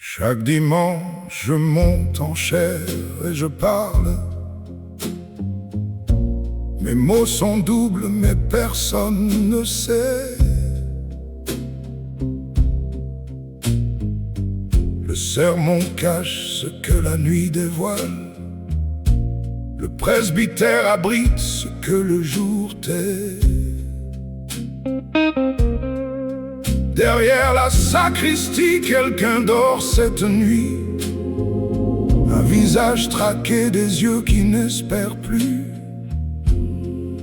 Chaque dimanche, je monte en chair et je parle. Mes mots sont doubles, mais personne ne sait. Le sermon cache ce que la nuit dévoile. Le presbytère abrite ce que le jour tait. Derrière la sacristie, quelqu'un dort cette nuit. Un visage traqué, des yeux qui n'espèrent plus.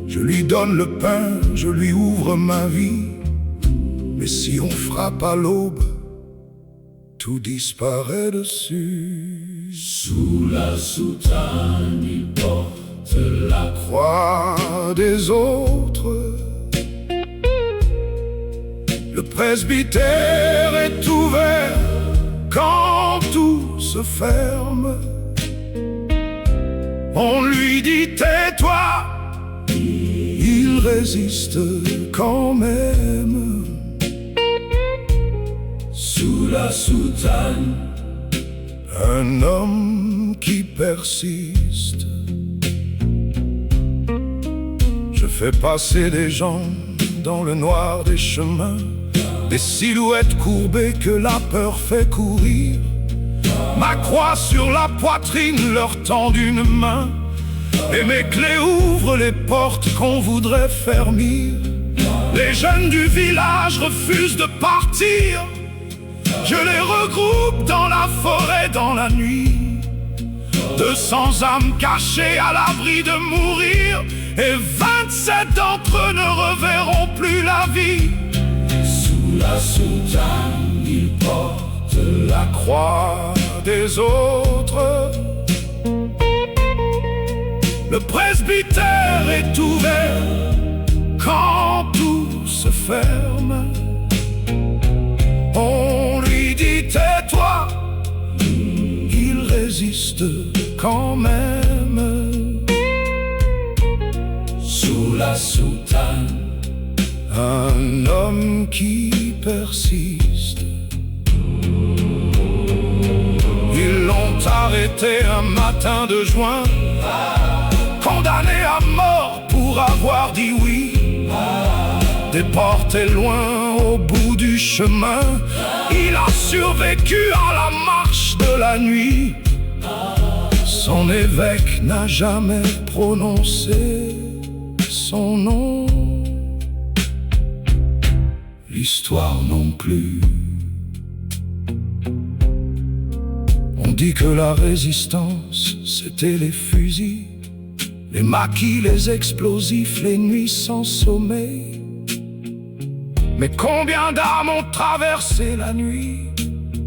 Je lui donne le pain, je lui ouvre ma vie. Mais si on frappe à l'aube, tout disparaît dessus. Sous la soutane, il porte la Croix des autres. Le presbytère est ouvert quand tout se ferme. On lui dit tais-toi, il résiste quand même. Sous la soutane, un homme qui persiste. Je fais passer des gens dans le noir des chemins, des silhouettes courbées que la peur fait courir. Ma croix sur la poitrine leur tend une main, et mes clés ouvrent les portes qu'on voudrait fermir. Les jeunes du village refusent de partir. Je les regroupe dans la forêt dans la nuit. 200 âmes cachées à l'abri de mourir, et 27 d'entre eux ne reverront plus la vie. sous la soutane, il porte la Croix des autres. Le presbytère est ouvert quand tout se ferme. On lui dit tais-toi, il résiste quand même. Sous la soutane, Un homme qui persiste. Ils l'ont arrêté un matin de juin, condamné à mort pour avoir dit oui. Déporté loin au bout du chemin, il a survécu à la marche de la nuit. Son évêque n'a jamais prononcé son nom, l'histoire non plus. On dit que la résistance, c'était les fusils, les maquis, les explosifs, les nuits sans sommeil. Mais combien d'âmes ont traversé la nuit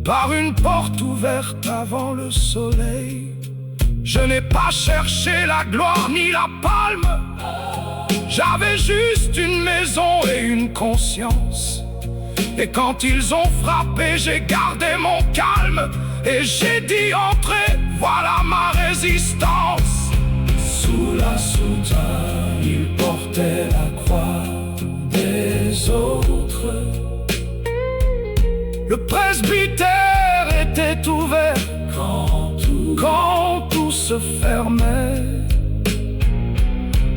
par une porte ouverte avant le soleil? Je n'ai pas cherché la gloire ni la palme. J'avais juste une maison et une conscience. Et quand ils ont frappé, j'ai gardé mon calme. Et j'ai dit entrez, voilà ma résistance. sous la soutane, il portait la croix des autres. Le presbytère était ouvert Quand tout se fermait.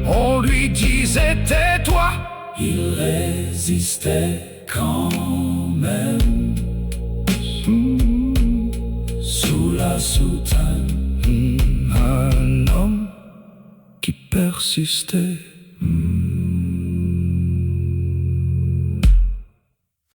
On lui disait tais-toi, il résistait quand même. Sous la soutane, un homme qui persistait.